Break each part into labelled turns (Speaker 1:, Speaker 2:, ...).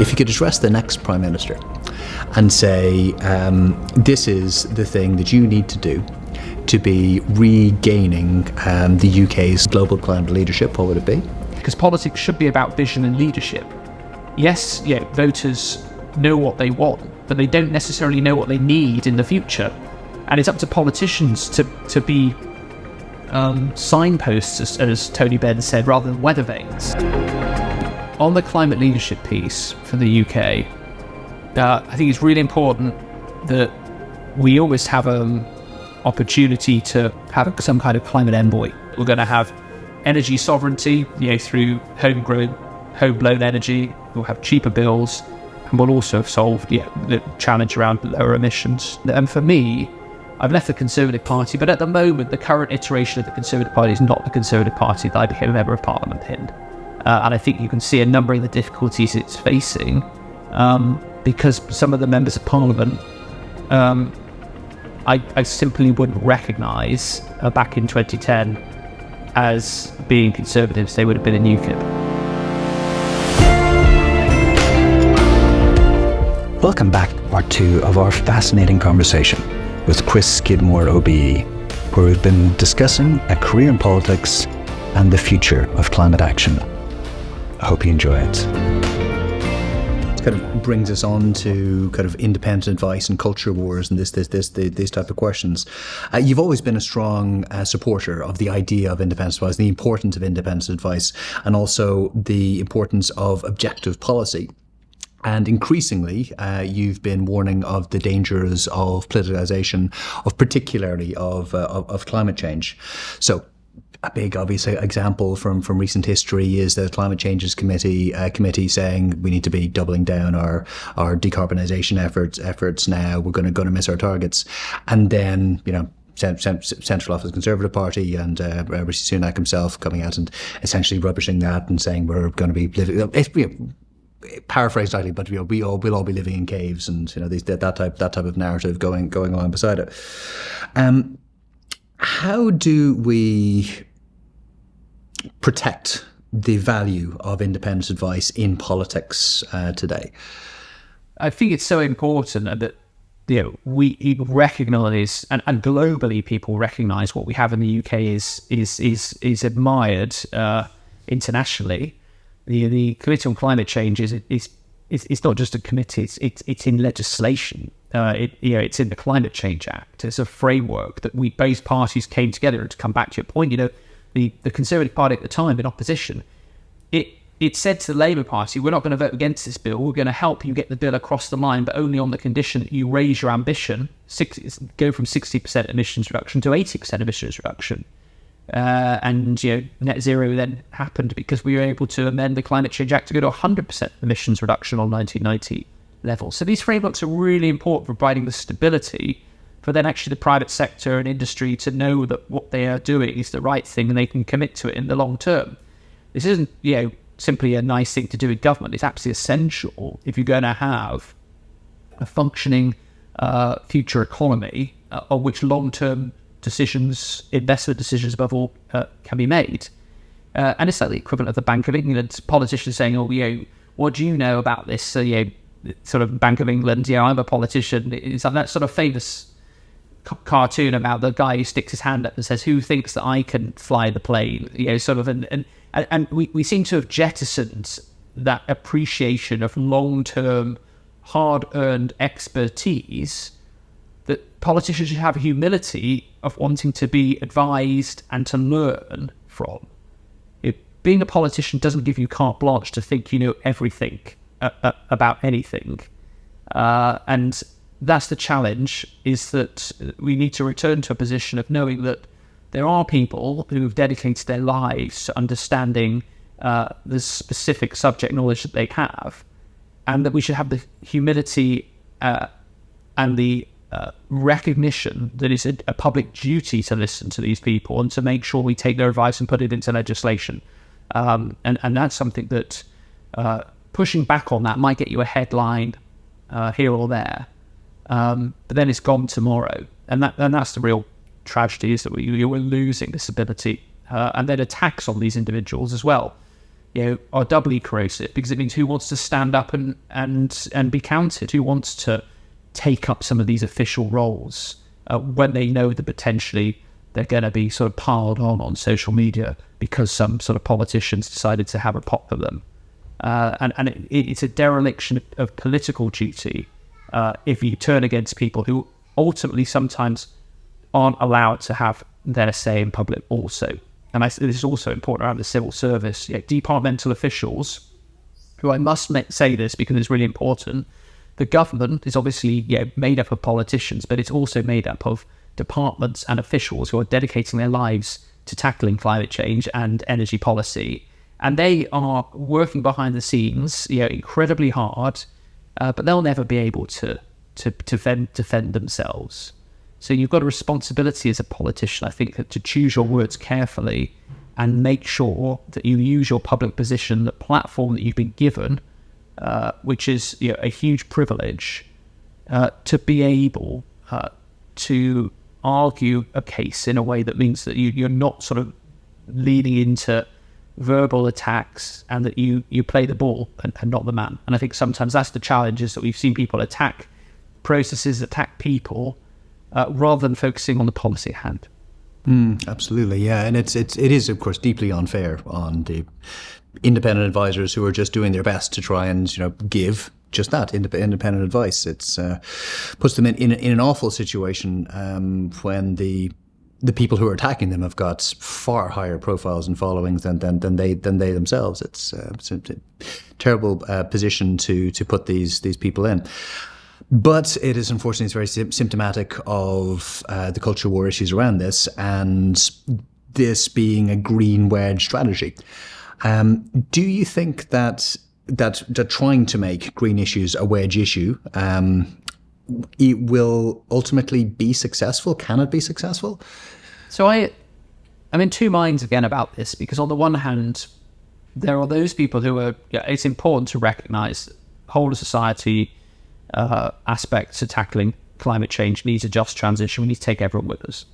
Speaker 1: If you could address the next Prime Minister and say, this is the thing that you need to do to be regaining the UK's global climate leadership, what would it be?
Speaker 2: Because politics should be about vision and leadership. Yes, voters know what they want, but they don't necessarily know what they need in the future. And it's up to politicians to be signposts, as Tony Benn said, rather than weather vanes. On the climate leadership piece for the UK, I think it's really important that we always have an opportunity to have some kind of climate envoy. We're going to have energy sovereignty, through homegrown energy. We'll have cheaper bills, and we'll also have solved the challenge around lower emissions. And for me, I've left the Conservative Party, but at the moment, the current iteration of the Conservative Party is not the Conservative Party that I became a Member of Parliament in. And I think you can see a number of the difficulties it's facing because some of the Members of Parliament I simply wouldn't recognise back in 2010 as being Conservatives. They would have been in UKIP.
Speaker 3: Welcome back to part 2 of our fascinating conversation with Chris Skidmore OBE, where we've been discussing a career in politics and the future of climate action. I hope you enjoy it.
Speaker 1: Kind of brings us on to kind of independent advice and culture wars and these type of questions. You've always been a strong supporter of the idea of independent advice, the importance of independent advice, and also the importance of objective policy. And increasingly, you've been warning of the dangers of politicization, particularly of climate change. So, a big obvious example from recent history is the Climate Changes Committee saying we need to be doubling down our decarbonisation efforts now. We're going to miss our targets, and then Central Office Conservative Party and Rishi Sunak himself coming out and essentially rubbishing that and saying we're going to be living. Paraphrased slightly, but we'll all be living in caves, and that type of narrative going along beside it. How do we protect the value of independent advice in politics today?
Speaker 2: I think it's so important that we recognise and globally people recognise what we have in the UK is admired internationally. The Committee on Climate Change is not just a committee; it's in legislation. It's in the Climate Change Act. It's a framework that both parties came together. And to come back to your point, the Conservative Party at the time in opposition, it said to the Labour Party, we're not going to vote against this bill. We're going to help you get the bill across the line, but only on the condition that you raise your ambition, go from 60% emissions reduction to 80% emissions reduction. And net zero then happened because we were able to amend the Climate Change Act to go to 100% emissions reduction on 1990 level. So these frameworks are really important for providing the stability for then actually the private sector and industry to know that what they are doing is the right thing and they can commit to it in the long term. This isn't simply a nice thing to do in government. It's absolutely essential if you're going to have a functioning future economy on which long-term decisions, investment decisions above all, can be made. And it's like the equivalent of the Bank of England. Politicians saying, what do you know about this? Sort of Bank of England, I'm a politician. It's like that sort of famous cartoon about the guy who sticks his hand up and says, who thinks that I can fly the plane? And we seem to have jettisoned that appreciation of long-term, hard-earned expertise that politicians should have humility of wanting to be advised and to learn from. Being a politician doesn't give you carte blanche to think you know everything about anything. And that's the challenge, is that we need to return to a position of knowing that there are people who have dedicated their lives to understanding the specific subject knowledge that they have, and that we should have the humility and the recognition that it's a public duty to listen to these people and to make sure we take their advice and put it into legislation. And that's something that pushing back on that might get you a headline here or there, but then it's gone tomorrow. And that's the real tragedy, is that you're losing this ability. And then attacks on these individuals as well. are doubly corrosive, because it means who wants to stand up and be counted? Who wants to take up some of these official roles when they know that potentially they're going to be sort of piled on social media because some sort of politicians decided to have a pop at them? And it's a dereliction of political duty if you turn against people who ultimately sometimes aren't allowed to have their say in public also. And this is also important around the civil service. Departmental officials, who I must say this because it's really important, the government is obviously made up of politicians, but it's also made up of departments and officials who are dedicating their lives to tackling climate change and energy policy. And they are working behind the scenes, incredibly hard, but they'll never be able to defend themselves. So you've got a responsibility as a politician, I think, to choose your words carefully and make sure that you use your public position, the platform that you've been given, which is a huge privilege, to be able to argue a case in a way that means that you're not sort of leaning into verbal attacks, and that you play the ball and not the man. And I think sometimes that's the challenge, is that we've seen people attack processes, attack people, rather than focusing on the policy at hand.
Speaker 1: Absolutely, yeah, and it is of course deeply unfair on the independent advisors who are just doing their best to try and give just that independent advice. It's puts them in an awful situation when the people who are attacking them have got far higher profiles and followings than they themselves. It's a terrible position to put these people in. But it is unfortunately, it's very symptomatic of the culture war issues around this, and this being a green wedge strategy. Do you think that trying to make green issues a wedge issue, it will ultimately be successful? Can it be successful?
Speaker 2: So I'm in two minds again about this, because on the one hand, there are those people who are, it's important to recognise whole of society aspects to tackling climate change needs a just transition. We need to take everyone with us.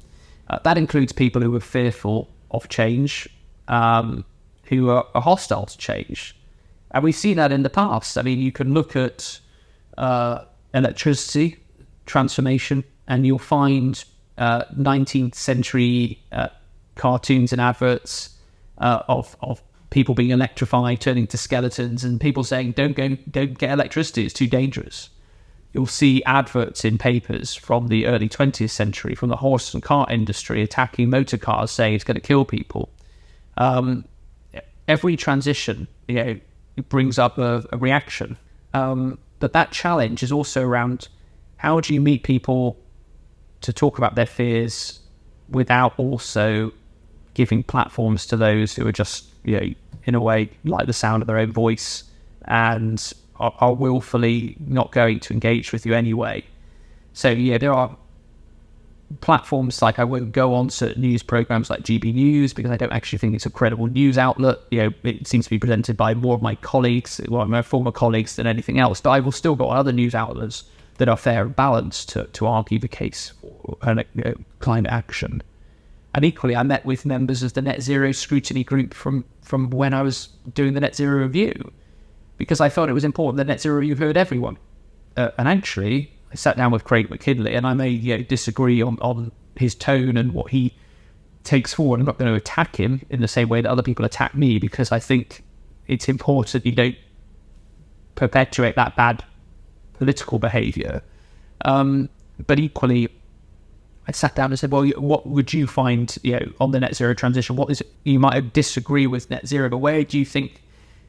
Speaker 2: That includes people who are fearful of change, who are hostile to change. And we've seen that in the past. I mean, you can look at electricity transformation, and you'll find 19th century cartoons and adverts of people being electrified, turning to skeletons, and people saying, don't get electricity, it's too dangerous. You'll see adverts in papers from the early 20th century, from the horse and cart industry, attacking motor cars, saying it's going to kill people. Every transition, it brings up a reaction. But that challenge is also around, how do you meet people to talk about their fears without also giving platforms to those who are just, in a way, like the sound of their own voice and are willfully not going to engage with you anyway. So there are platforms like, I won't go on certain news programs like GB News because I don't actually think it's a credible news outlet. It seems to be presented by more of my colleagues, my former colleagues, than anything else. But I will still go on other news outlets that are fair and balanced to argue the case for climate action. And equally, I met with members of the Net Zero Scrutiny Group from when I was doing the Net Zero Review, because I felt it was important that Net Zero Review heard everyone. And actually, I sat down with Craig McKinley, and I may disagree on his tone and what he takes forward. I'm not going to attack him in the same way that other people attack me, because I think it's important you don't perpetuate that bad political behaviour. But equally, I sat down and said, well, what would you find on the net zero transition? What is it? You might disagree with net zero, but where do you think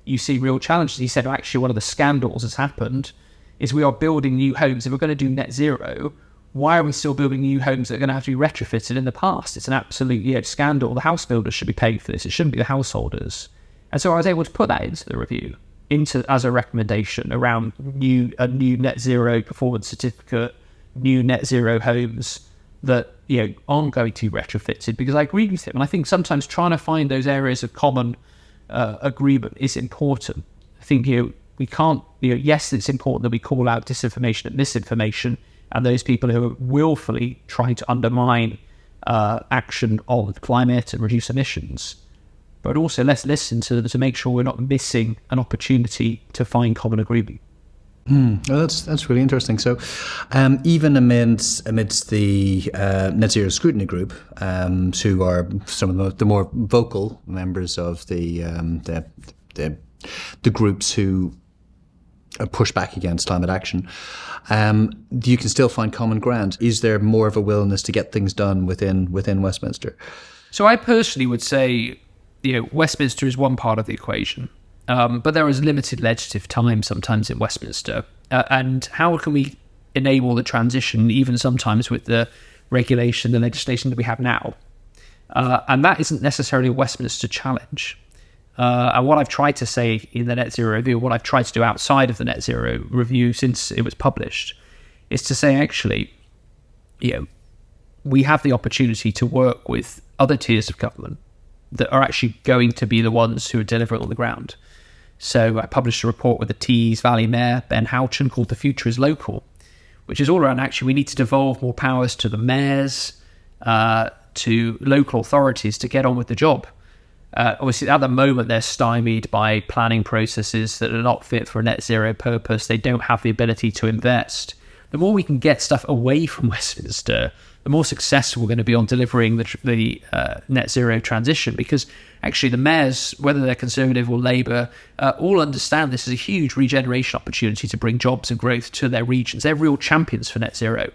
Speaker 2: you see real challenges? He said, well, actually, one of the scandals that's happened is we are building new homes. If we're going to do net zero, why are we still building new homes that are going to have to be retrofitted in the past? It's an absolute scandal. The house builders should be paying for this. It shouldn't be the householders. And so I was able to put that into the review, as a recommendation around a new net zero performance certificate, new net zero homes that aren't going to be retrofitted, because I agree with him. And I think sometimes trying to find those areas of common agreement is important. I think we can't, yes, it's important that we call out disinformation and misinformation and those people who are willfully trying to undermine action on climate and reduce emissions. but also let's listen to make sure we're not missing an opportunity to find common agreement.
Speaker 1: Well, that's really interesting. So, even amidst the net zero scrutiny group, who are some of the more vocal members of the groups who push back against climate action, you can still find common ground. Is there more of a willingness to get things done within Westminster?
Speaker 2: So, I personally would say, Westminster is one part of the equation. But there is limited legislative time sometimes in Westminster. And how can we enable the transition, even sometimes with the regulation, the legislation that we have now? And that isn't necessarily a Westminster challenge. And what I've tried to say in the Net Zero Review, what I've tried to do outside of the Net Zero Review since it was published, is to say, actually, we have the opportunity to work with other tiers of government that are actually going to be the ones who are delivering on the ground. So I published a report with the Tees Valley Mayor, Ben Houchin, called The Future is Local, which is all around actually we need to devolve more powers to the mayors, to local authorities to get on with the job. Obviously, at the moment, they're stymied by planning processes that are not fit for a net zero purpose. They don't have the ability to invest. The more we can get stuff away from Westminster, the more successful we're going to be on delivering the net zero transition, because actually the mayors, whether they're Conservative or Labour, all understand this is a huge regeneration opportunity to bring jobs and growth to their regions. They're real champions for net zero.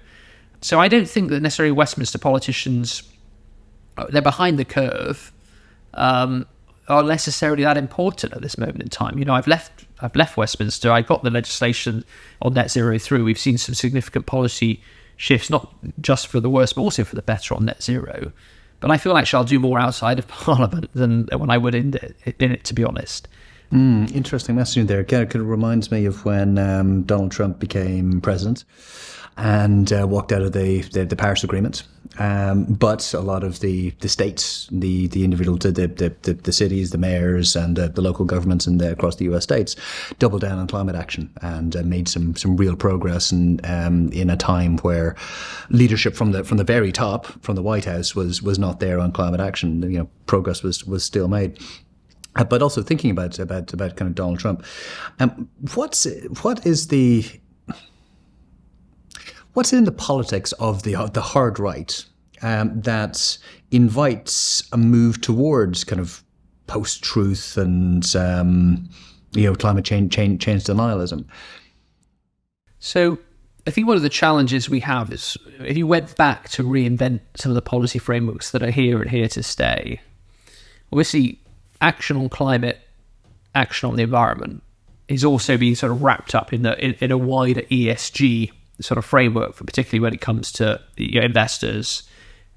Speaker 2: So I don't think that necessarily Westminster politicians, they're behind the curve, are necessarily that important at this moment in time. I've left Westminster. I got the legislation on net zero through. We've seen some significant policy shifts, not just for the worse, but also for the better on net zero. But I feel actually I'll do more outside of Parliament than when I would in it, to be honest.
Speaker 1: Interesting messaging there. Again, it kind of reminds me of when Donald Trump became president and walked out of the Paris Agreement. But a lot of the states, the individual, the cities, the mayors, and the local governments across the US states doubled down on climate action and made some real progress. And in a time where leadership from the very top, from the White House, was not there on climate action, progress was still made. But also thinking about kind of Donald Trump, what's in the politics of the hard right that invites a move towards kind of post-truth and climate change denialism?
Speaker 2: So I think one of the challenges we have is if you went back to reinvent some of the policy frameworks that are here and here to stay, obviously action on climate, action on the environment is also being sort of wrapped up in a wider ESG sort of framework, for particularly when it comes to investors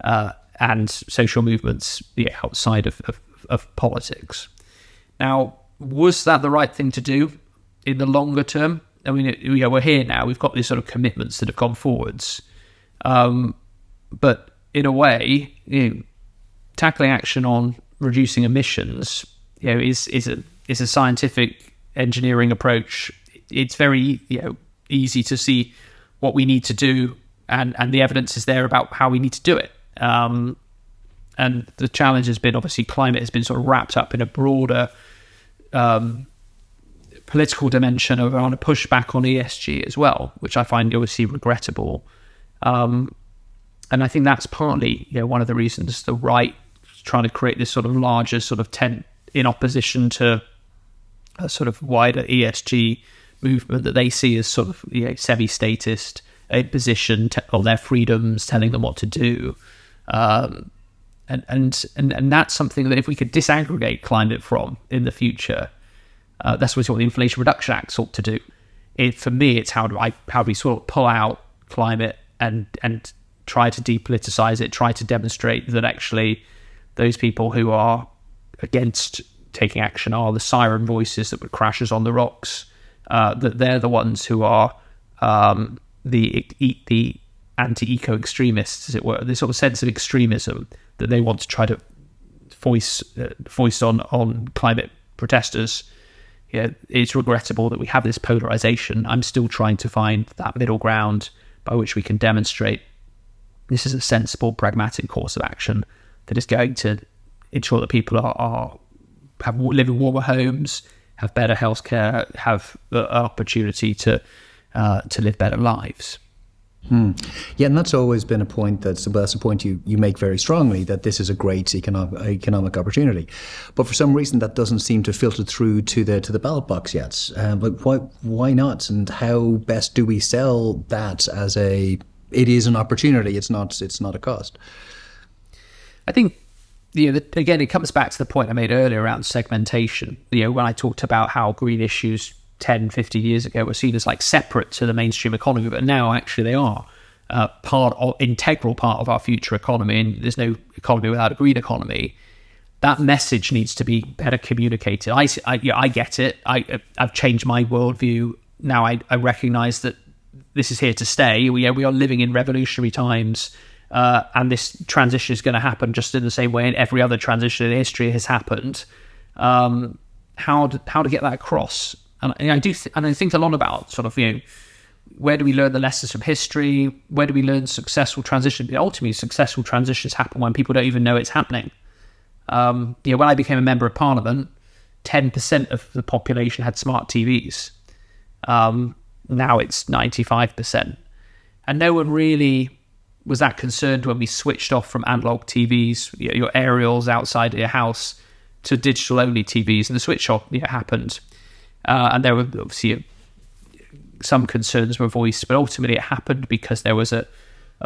Speaker 2: and social movements outside of politics. Now, was that the right thing to do in the longer term? I mean, we're here now. We've got these sort of commitments that have gone forwards, but in a way, tackling action on reducing emissions, is a scientific engineering approach. It's very easy to see what we need to do, and the evidence is there about how we need to do it. And the challenge has been, obviously, climate has been sort of wrapped up in a broader political dimension around a pushback on ESG as well, which I find obviously regrettable. And I think that's partly one of the reasons the right is trying to create this sort of larger sort of tent in opposition to a sort of wider ESG movement that they see as sort of semi-statist, a position on their freedoms, telling them what to do, and that's something that if we could disaggregate climate from in the future, that's what the Inflation Reduction Act sought to do. For me, it's how do we sort of pull out climate and try to depoliticize it, try to demonstrate that actually those people who are against taking action are the siren voices that would crash us on the rocks. That they're the ones who are the anti-eco extremists, as it were, this sort of sense of extremism that they want to try to foist on climate protesters. It's regrettable that we have this polarization. I'm still trying to find that middle ground by which we can demonstrate this is a sensible, pragmatic course of action that is going to ensure that people are live in warmer homes, have better healthcare, have an opportunity to live better lives.
Speaker 1: Yeah, and that's always been a point that's a point you make very strongly, that this is a great economic opportunity. But for some reason that doesn't seem to filter through to the ballot box yet. But why not? And how best do we sell that as it is an opportunity, it's not a cost?
Speaker 2: I think, again, it comes back to the point I made earlier around segmentation. When I talked about how green issues 10, 50 years ago were seen as like separate to the mainstream economy, but now actually they are integral part of our future economy, and there's no economy without a green economy. That message needs to be better communicated. I get it. I've changed my worldview. Now I recognize that this is here to stay. We are living in revolutionary times, and this transition is going to happen just in the same way every other transition in history has happened. How to get that across? And I think a lot about sort of, where do we learn the lessons from history? Where do we learn successful transition? But ultimately, successful transitions happen when people don't even know it's happening. When I became a member of Parliament, 10% of the population had smart TVs. Now it's 95%. And no one really was that concerned when we switched off from analog TVs, your aerials outside your house, to digital-only TVs, and the switch off happened. And there were obviously some concerns were voiced, but ultimately it happened because there was a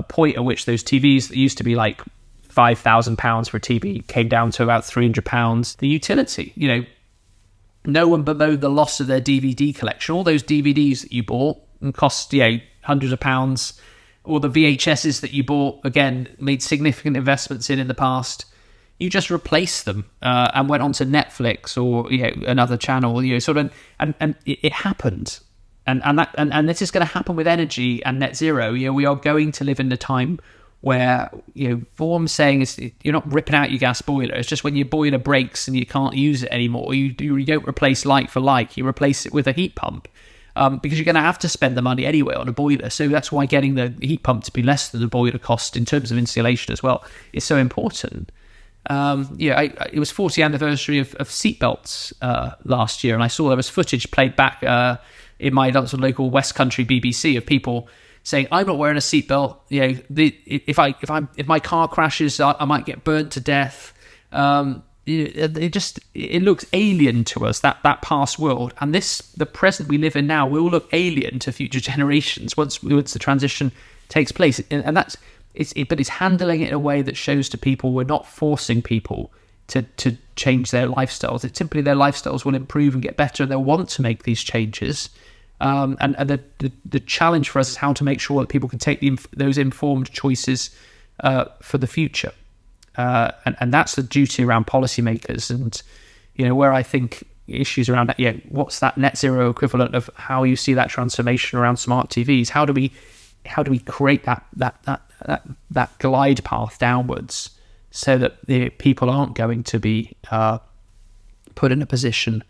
Speaker 2: point at which those TVs that used to be like £5,000 for a TV came down to about £300. The utility, no one bemoaned the loss of their DVD collection. All those DVDs that you bought and cost hundreds of pounds, or the VHSs that you bought, again, made significant investments in the past. You just replaced them and went on to Netflix or another channel. And it happened, and this is going to happen with energy and net zero. We are going to live in a time where all I'm saying is you're not ripping out your gas boiler. It's just when your boiler breaks and you can't use it anymore, you don't replace like for like. You replace it with a heat pump because you're going to have to spend the money anyway on a boiler. So that's why getting the heat pump to be less than the boiler cost in terms of insulation as well is so important. It was 40th anniversary of seatbelts last year, and I saw there was footage played back in my local West Country BBC of people saying, "I'm not wearing a seatbelt. If my car crashes, I might get burnt to death." It looks alien to us, that past world, and the present we live in now will look alien to future generations once the transition takes place, and that's. But it's handling it in a way that shows to people we're not forcing people to change their lifestyles. It's simply their lifestyles will improve and get better, and they'll want to make these changes. And the challenge for us is how to make sure that people can take those informed choices for the future. And that's the duty around policymakers. And where I think issues around that, what's that net zero equivalent of how you see that transformation around smart TVs? How do we create that glide path downwards so that the people aren't going to be put in a position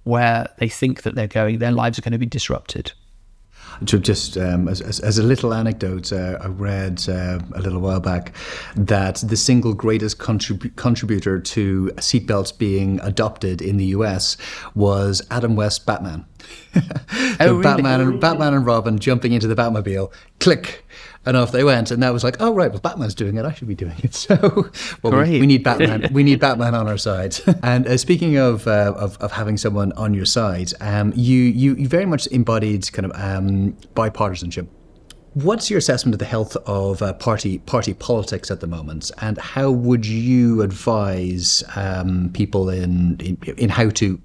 Speaker 2: where they think that their lives are going to be disrupted?
Speaker 1: Just as a little anecdote, I read a little while back that the single greatest contributor to seatbelts being adopted in the US was Adam West's Batman.
Speaker 2: Really?
Speaker 1: Batman and Robin jumping into the Batmobile, click, and off they went. And that was like, oh right, well Batman's doing it, I should be doing it. So we need Batman. We need Batman on our side. And speaking of having someone on your side, you very much embodied kind of bipartisanship. What's your assessment of the health of party politics at the moment, and how would you advise people in how to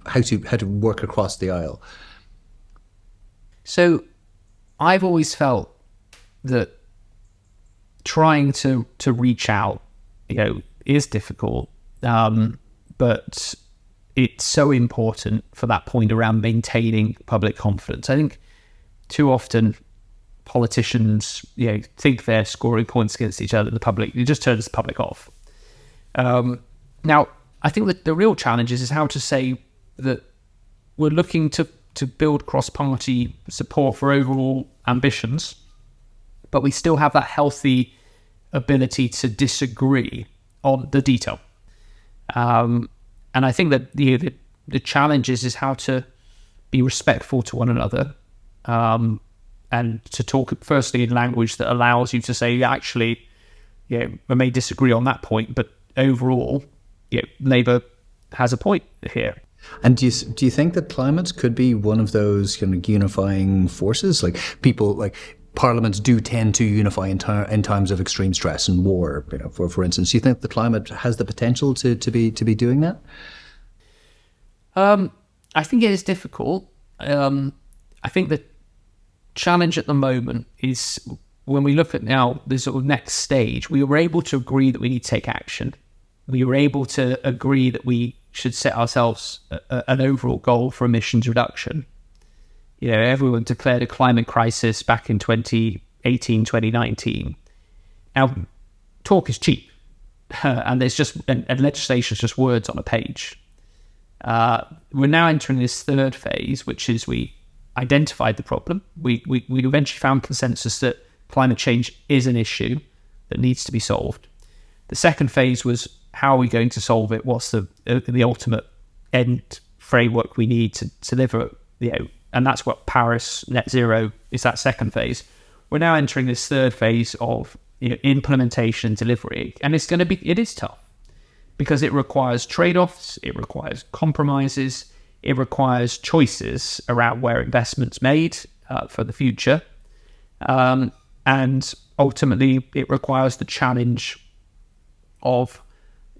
Speaker 1: work across the aisle?
Speaker 2: So, I've always felt that trying to reach out, is difficult, but it's so important for that point around maintaining public confidence. I think too often politicians, think they're scoring points against each other in the public. It just turns the public off. Now, I think that the real challenge is how to say that we're looking to build cross-party support for overall ambitions, but we still have that healthy ability to disagree on the detail. And I think that the challenge is how to be respectful to one another, and to talk firstly in language that allows you to say, actually, we may disagree on that point, but overall, Labour has a point here.
Speaker 1: And do you think that climate could be one of those kind of unifying forces? Like parliaments do tend to unify in times of extreme stress and war, for instance. Do you think the climate has the potential to be doing that?
Speaker 2: I think it is difficult. I think the challenge at the moment is when we look at now the sort of next stage, we were able to agree that we need to take action. We were able to agree that we should set ourselves an overall goal for emissions reduction. Everyone declared a climate crisis back in 2018, 2019. Now, talk is cheap, and legislation is just words on a page. We're now entering this third phase, which is we identified the problem. We eventually found consensus that climate change is an issue that needs to be solved. The second phase was, how are we going to solve it? What's the ultimate end framework we need to deliver? And that's what Paris net zero is, that second phase. We're now entering this third phase of implementation and delivery, and it is tough because it requires trade-offs, it requires compromises, it requires choices around where investment's made for the future, and ultimately it requires the challenge of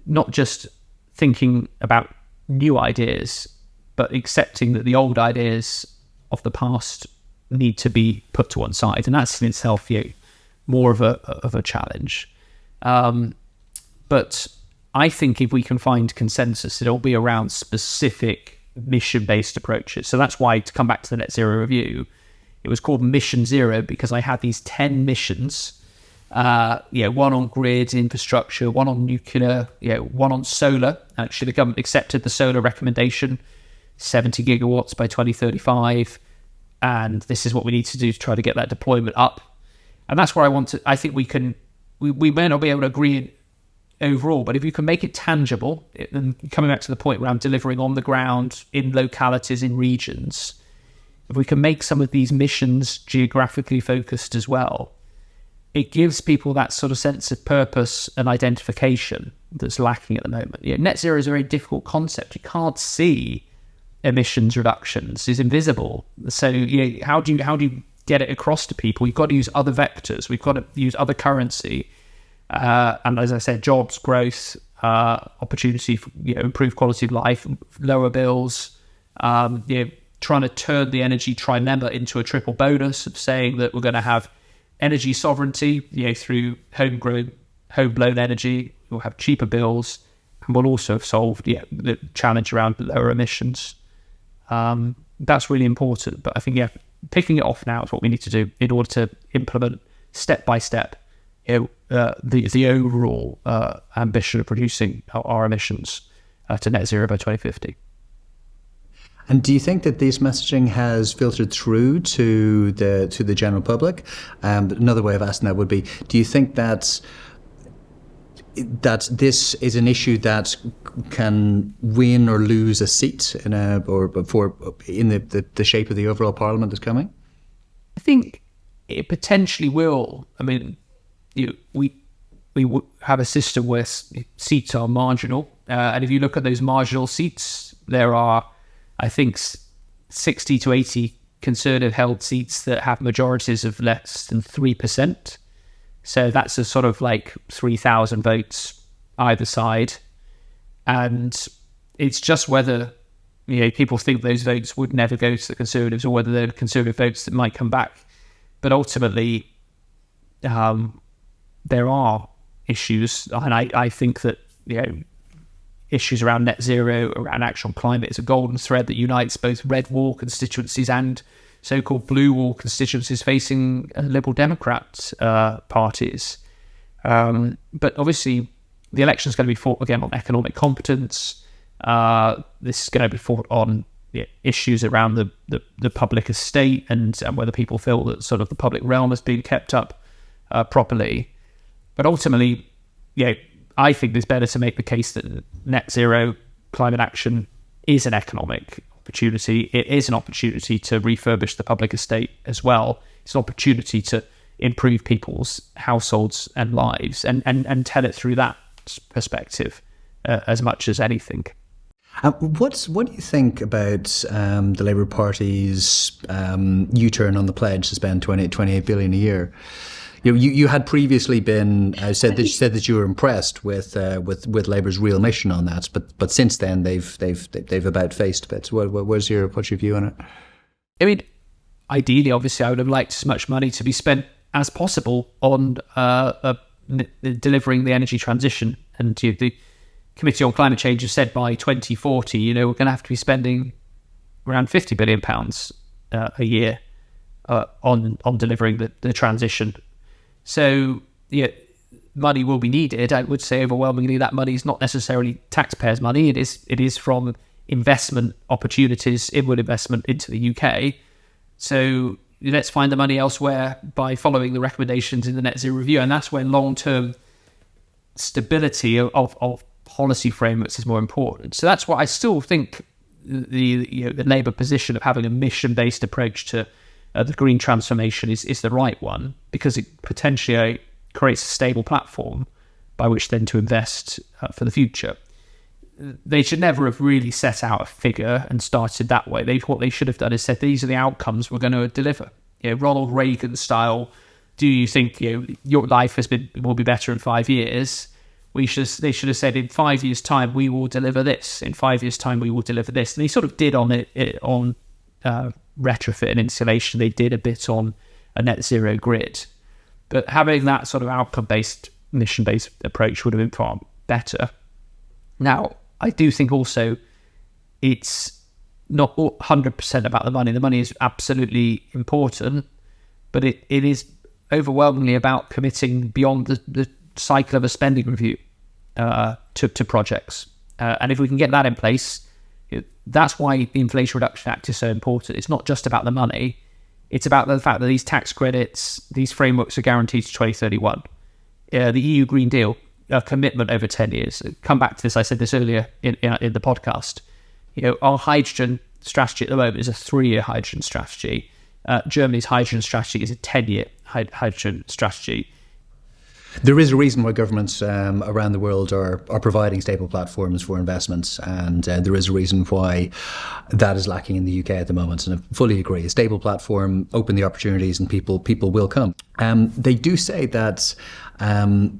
Speaker 2: not just thinking about new ideas, but accepting that the old ideas of the past need to be put to one side, and that's in itself more of a challenge. But I think if we can find consensus, it'll be around specific mission-based approaches. So that's why, to come back to the net zero review, it was called Mission Zero, because I had these 10 missions. One on grid infrastructure, one on nuclear, one on solar. Actually, the government accepted the solar recommendation, 70 gigawatts by 2035. And this is what we need to do to try to get that deployment up. And that's where I think we may not be able to agree overall, but if you can make it tangible, and coming back to the point around delivering on the ground in localities, in regions, if we can make some of these missions geographically focused as well, it gives people that sort of sense of purpose and identification that's lacking at the moment. Net zero is a very difficult concept. You can't see emissions reductions; it's invisible. So how do you get it across to people? You've got to use other vectors. We've got to use other currency, and as I said, jobs, growth, opportunity for improved quality of life, lower bills. Trying to turn the energy trilemma into a triple bonus of saying that we're going to have energy sovereignty, through homegrown energy. We'll have cheaper bills, and we'll also have solved the challenge around lower emissions. That's really important. But I think picking it off now is what we need to do in order to implement step by step the overall ambition of reducing our emissions to net zero by 2050.
Speaker 1: And do you think that this messaging has filtered through to the general public? Another way of asking that would be, do you think that this is an issue that can win or lose a seat in the shape of the overall parliament that's coming?
Speaker 2: I think it potentially will. I mean, we have a system where seats are marginal, and if you look at those marginal seats, there are, I think, 60 to 80 Conservative-held seats that have majorities of less than 3%. So that's a sort of like 3,000 votes either side. And it's just whether people think those votes would never go to the Conservatives, or whether they're Conservative votes that might come back. But ultimately, there are issues, and I think that issues around net zero, around action on climate, is a golden thread that unites both red wall constituencies and so-called blue wall constituencies facing Liberal Democrat parties. But obviously, the election is going to be fought again on economic competence. This is going to be fought on issues around the public estate and whether people feel that sort of the public realm has been kept up properly. But ultimately, I think it's better to make the case that net zero climate action is an economic opportunity. It is an opportunity to refurbish the public estate as well. It's an opportunity to improve people's households and lives, and tell it through that perspective as much as anything.
Speaker 1: What do you think about the Labour Party's U-turn on the pledge to spend 28 billion a year? You had previously been said that you were impressed with Labour's real mission on that, but since then they've about faced a bit. What's your view on it?
Speaker 2: I mean, ideally, obviously, I would have liked as much money to be spent as possible on delivering the energy transition. And the Committee on Climate Change has said by 2040, we're going to have to be spending around £50 billion a year on delivering the transition. So, money will be needed. I would say overwhelmingly that money is not necessarily taxpayers' money. It is from investment opportunities, inward investment into the UK. So let's find the money elsewhere by following the recommendations in the Net Zero Review. And that's where long-term stability of policy frameworks is more important. So that's why I still think the Labour position of having a mission-based approach to the green transformation is the right one, because it potentially creates a stable platform by which then to invest for the future. They should never have really set out a figure and started that way. What they should have done is said, these are the outcomes we're going to deliver. Ronald Reagan style, do you think your life will be better in 5 years? They should have said, in 5 years' time, we will deliver this. In 5 years' time, we will deliver this. And they sort of did on retrofit and insulation. They did a bit on a net zero grid. But having that sort of outcome-based, mission-based approach would have been far better. Now, I do think also it's not 100% about the money. The money is absolutely important, but it is overwhelmingly about committing beyond the cycle of a spending review to projects. And if we can get that in place, that's why the Inflation Reduction Act is so important. It's not just about the money. It's about the fact that these tax credits, these frameworks are guaranteed to 2031. The EU Green Deal, a commitment over 10 years. Come back to this, I said this earlier in the podcast. Our hydrogen strategy at the moment is a 3-year hydrogen strategy. Germany's hydrogen strategy is a 10-year hydrogen strategy.
Speaker 1: There is a reason why governments around the world are providing stable platforms for investments, and there is a reason why that is lacking in the UK at the moment. And I fully agree. A stable platform, open the opportunities, and people will come. They do say that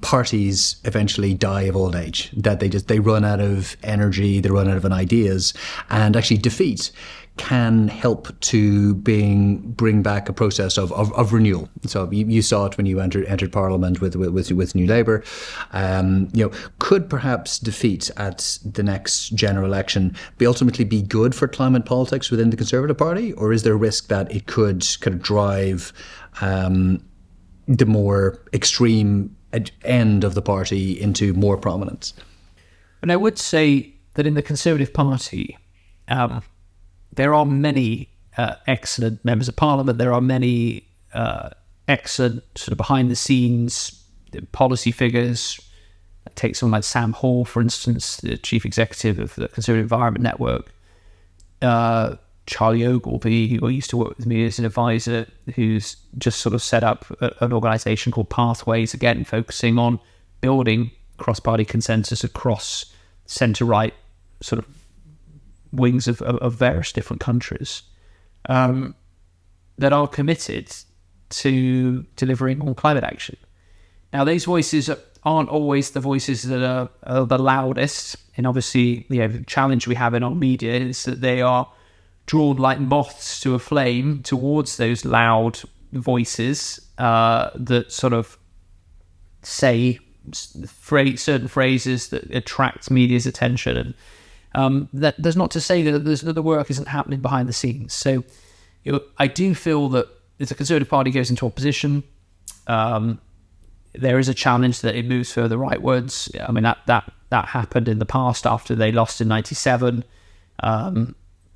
Speaker 1: parties eventually die of old age, that they run out of energy, they run out of ideas, and actually defeat can help to bring back a process of renewal. So you saw it when you entered Parliament with New Labour. Could perhaps defeat at the next general election ultimately be good for climate politics within the Conservative Party, or is there a risk that it could kind of drive the more extreme end of the party into more prominence?
Speaker 2: And I would say that in the Conservative Party, there are many excellent members of Parliament. There are many excellent sort of behind-the-scenes policy figures. Take someone like Sam Hall, for instance, the chief executive of the Conservative Environment Network. Charlie Ogilvie, who used to work with me as an advisor, who's just sort of set up an organisation called Pathways, again, focusing on building cross-party consensus across centre-right sort of wings of various different countries that are committed to delivering on climate action. Now, these voices aren't always the voices that are the loudest, and obviously, the challenge we have in our media is that they are drawn like moths to a flame towards those loud voices that sort of say certain phrases that attract media's attention, and that there's not to say that the work isn't happening behind the scenes. So I do feel that if the Conservative Party goes into opposition, there is a challenge that it moves further rightwards. I mean, that happened in the past after they lost in 97.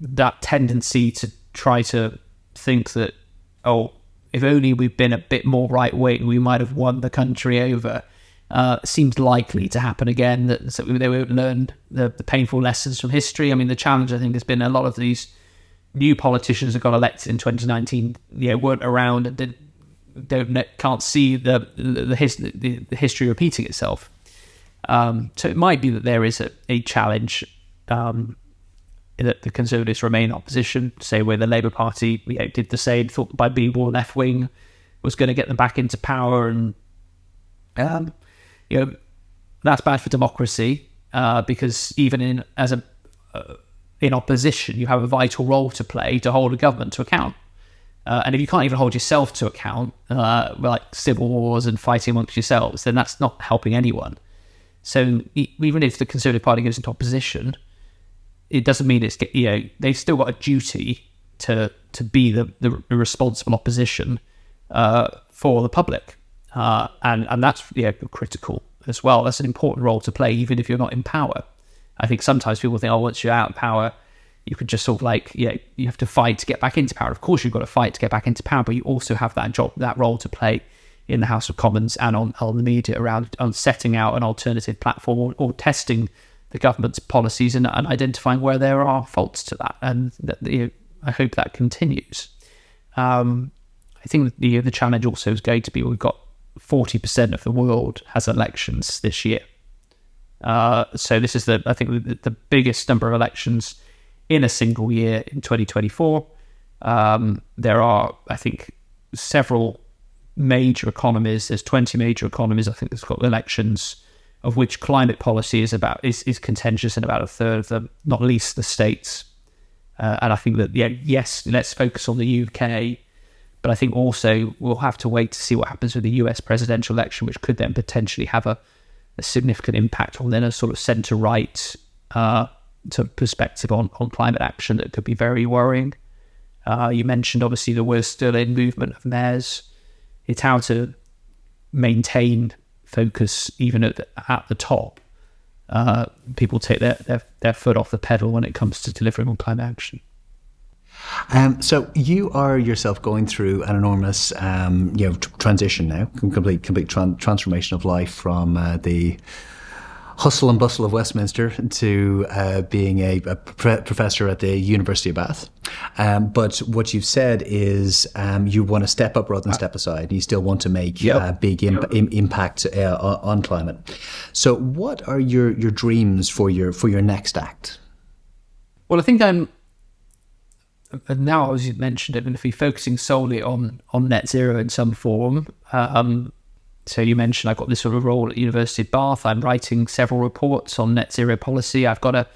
Speaker 2: That tendency to try to think that, if only we'd been a bit more right-wing, we might have won the country over. seems likely to happen again, that so they won't learn the painful lessons from history. I mean, the challenge, I think, has been a lot of these new politicians that got elected in 2019, weren't around and can't see the history repeating itself. So it might be that there is a challenge that the Conservatives remain opposition, say where the Labour Party did the same, thought by being more left-wing was going to get them back into power, and that's bad for democracy, because even in opposition, you have a vital role to play to hold a government to account. And if you can't even hold yourself to account, like civil wars and fighting amongst yourselves, then that's not helping anyone. So even if the Conservative Party goes into opposition, it doesn't mean it's they've still got a duty to be the responsible opposition for the public, and that's critical as well. That's an important role to play, even if you're not in power. I think sometimes people think, once you're out of power, you could just sort of you have to fight to get back into power. Of course, you've got to fight to get back into power, but you also have that role to play in the House of Commons and on the media around on setting out an alternative platform or testing the government's policies and identifying where there are faults to that. And I hope that continues. I think the challenge also is going to be, we've got 40% of the world has elections this year. So this is I think the biggest number of elections in a single year in 2024. There are, I think, several major economies. There's 20 major economies, I think, that's got elections, of which climate policy is contentious in about a third of them, not least the States. And I think that, yes, let's focus on the UK, but I think also we'll have to wait to see what happens with the US presidential election, which could then potentially have a significant impact on then a sort of centre-right perspective on climate action that could be very worrying. You mentioned, obviously, the we're still in movement of mayors. It's how to maintain focus even at the top. People take their foot off the pedal when it comes to delivering on climate action.
Speaker 1: So you are yourself going through an enormous, transition now, complete transformation of life from the hustle and bustle of Westminster to being a professor at the University of Bath. But what you've said is you want to step up rather than step aside. You still want to make a big impact on climate. So what are your dreams for your next act?
Speaker 2: Well, I think now, as you mentioned, I'm going to be focusing solely on net zero in some form. So you mentioned I've got this sort of role at University of Bath. I'm writing several reports on net zero policy. I've got a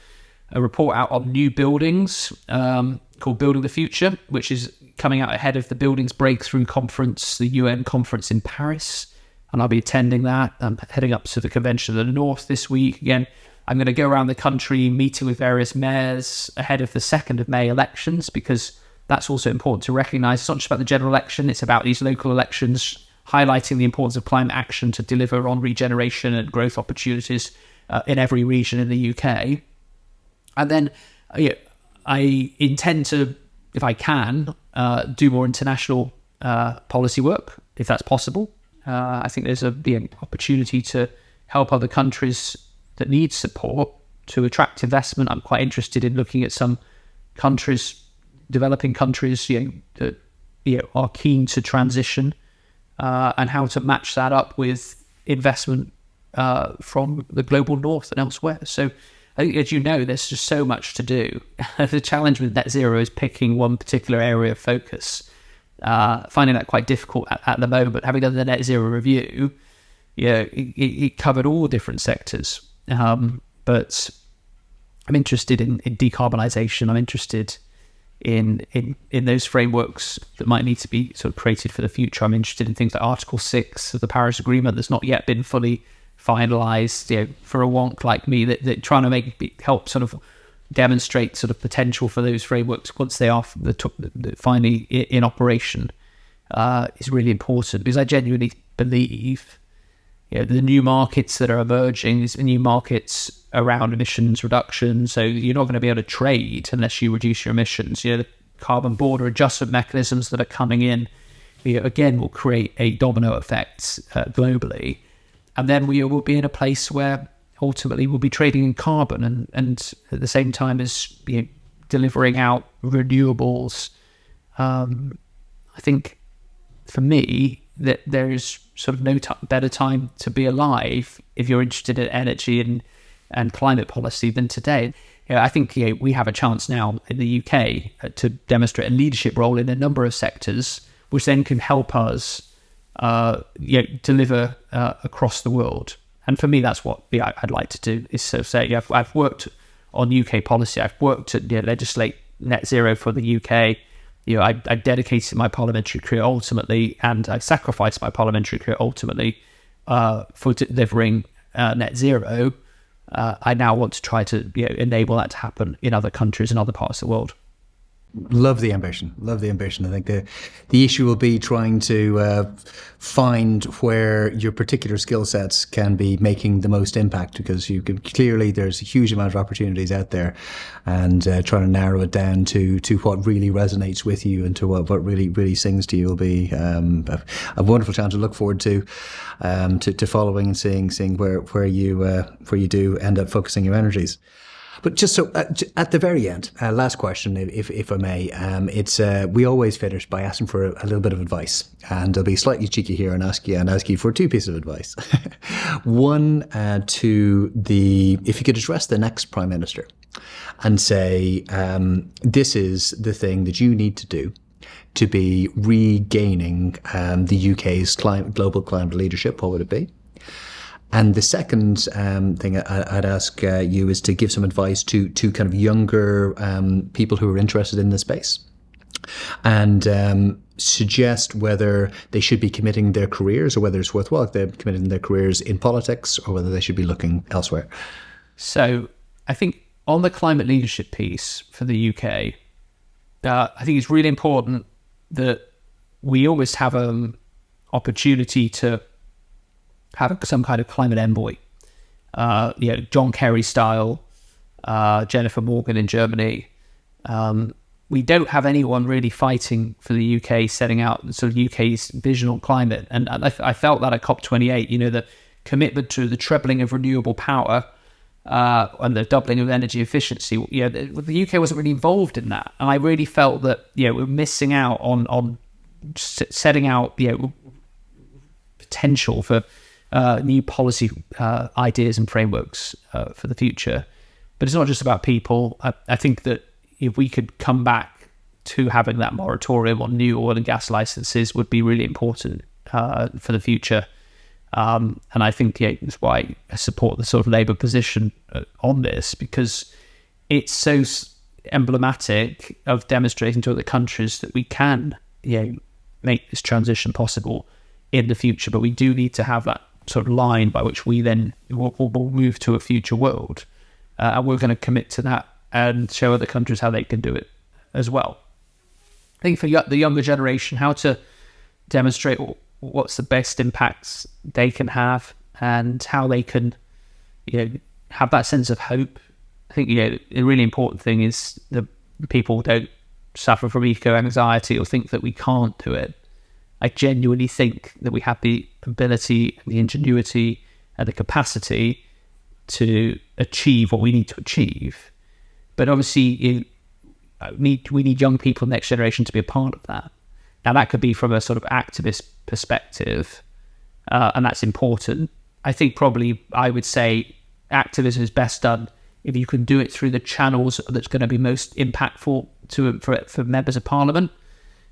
Speaker 2: report out on new buildings called Building the Future, which is coming out ahead of the Buildings Breakthrough Conference, the UN conference in Paris. And I'll be attending that. I'm heading up to the Convention of the North this week. Again, I'm going to go around the country meeting with various mayors ahead of the 2nd of May elections, because that's also important to recognise. It's not just about the general election, it's about these local elections, highlighting the importance of climate action to deliver on regeneration and growth opportunities in every region in the UK. And then I intend to, if I can, do more international policy work, if that's possible. I think there's an opportunity to help other countries that need support to attract investment. I'm quite interested in looking at some countries, developing countries, that are keen to transition, and how to match that up with investment from the global north and elsewhere. So I think, as you know, there's just so much to do. The challenge with net zero is picking one particular area of focus. Finding that quite difficult at the moment. Having done the net zero review, it covered all different sectors. But I'm interested in decarbonisation. I'm interested in those frameworks that might need to be sort of created for the future. I'm interested in things like Article 6 of the Paris Agreement that's not yet been fully finalised. For a wonk like me, that trying to help sort of demonstrate sort of potential for those frameworks once they are finally in operation is really important, because I genuinely believe the new markets that are emerging, these new markets around emissions reduction. So you're not going to be able to trade unless you reduce your emissions. The carbon border adjustment mechanisms that are coming in, again, will create a domino effect globally. And then we will be in a place where ultimately we'll be trading in carbon and at the same time as delivering out renewables. I think for me that there is sort of no better time to be alive if you're interested in energy and climate policy than today. I think we have a chance now in the UK to demonstrate a leadership role in a number of sectors, which then can help us deliver across the world. And for me, that's what I'd like to do, is sort of say, I've worked on UK policy, I've worked to legislate net zero for the UK. I dedicated my parliamentary career ultimately, and I sacrificed my parliamentary career ultimately for delivering net zero. I now want to try to enable that to happen in other countries and other parts of the world.
Speaker 1: Love the ambition. I think the issue will be trying to find where your particular skill sets can be making the most impact, because there's a huge amount of opportunities out there, and trying to narrow it down to what really resonates with you and to what really sings to you will be a wonderful chance to look forward to following and seeing where you do end up focusing your energies. But just so at the very end, last question, if I may, it's we always finish by asking for a little bit of advice, and I'll be slightly cheeky here and ask you for two pieces of advice. One, if you could address the next Prime Minister and say, this is the thing that you need to do to be regaining the UK's global climate leadership, what would it be? And the second thing I'd ask you is to give some advice to kind of younger people who are interested in this space, and suggest whether they should be committing their careers, or whether it's worthwhile if they're committing their careers in politics, or whether they should be looking elsewhere.
Speaker 2: So I think on the climate leadership piece for the UK, I think it's really important that we always have an opportunity to have some kind of climate envoy, John Kerry style, Jennifer Morgan in Germany. We don't have anyone really fighting for the UK, setting out sort of UK's vision on climate. And I felt that at COP28, the commitment to the trebling of renewable power and the doubling of energy efficiency. The UK wasn't really involved in that. And I really felt that, we're missing out on setting out, potential for new policy ideas and frameworks for the future. But it's not just about people. I think that if we could come back to having that moratorium on new oil and gas licenses would be really important for the future. And I think that's why I support the sort of Labour position on this, because it's so emblematic of demonstrating to other countries that we can make this transition possible in the future. But we do need to have that sort of line by which we then will move to a future world, and we're going to commit to that and show other countries how they can do it as well. I think for the younger generation, how to demonstrate what's the best impacts they can have and how they can have that sense of hope. I think a really important thing is that people don't suffer from eco-anxiety or think that we can't do it. I genuinely think that we have the ability, the ingenuity, and the capacity to achieve what we need to achieve. But obviously, we need young people, next generation, to be a part of that. Now, that could be from a sort of activist perspective, and that's important. I think probably I would say activism is best done if you can do it through the channels that's going to be most impactful for members of Parliament.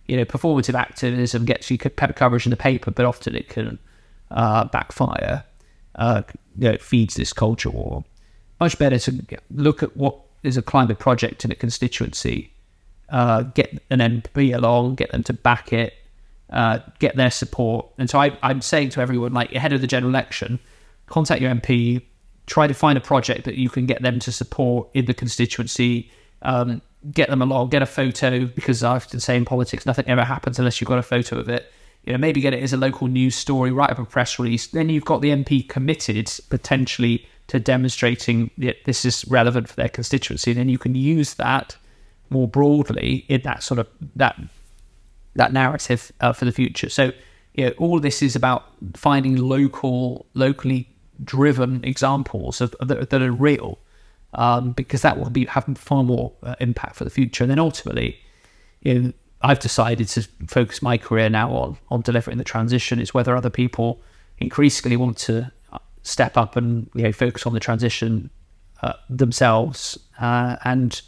Speaker 2: Performative activism gets you coverage in the paper, but often it can backfire. It feeds this culture war. Much better to look at what is a climate project in a constituency, get an MP along, get them to back it, get their support. And so I'm saying to everyone, ahead of the general election, contact your MP, try to find a project that you can get them to support in the constituency, get them along, get a photo, because I often say in politics, nothing ever happens unless you've got a photo of it. Maybe get it as a local news story, write up a press release. Then you've got the MP committed potentially to demonstrating that this is relevant for their constituency. And then you can use that more broadly in that sort of that narrative for the future. So, all of this is about finding locally driven examples that are real, because that will have far more impact for the future. And then ultimately, I've decided to focus my career now on delivering the transition. It's whether other people increasingly want to step up and focus on the transition themselves, and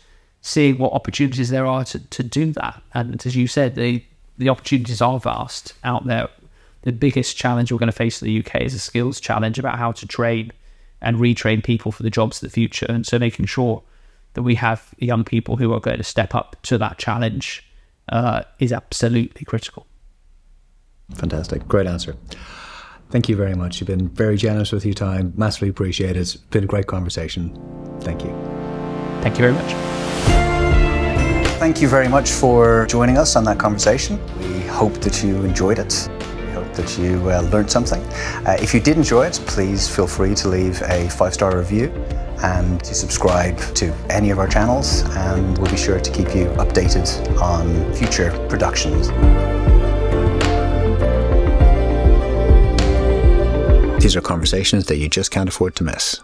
Speaker 2: seeing what opportunities there are to do that. And as you said, the opportunities are vast out there. The biggest challenge we're going to face in the UK is a skills challenge about how to train and retrain people for the jobs of the future. And so making sure that we have young people who are going to step up to that challenge is absolutely critical.
Speaker 1: Fantastic. Great answer. Thank you very much. You've been very generous with your time. Massively appreciate it. It's been a great conversation. Thank you.
Speaker 2: Thank you very much.
Speaker 1: Thank you very much for joining us on that conversation. We hope that you enjoyed it. We hope that you learned something. If you did enjoy it, please feel free to leave a 5-star review and to subscribe to any of our channels, and we'll be sure to keep you updated on future productions. These are conversations that you just can't afford to miss.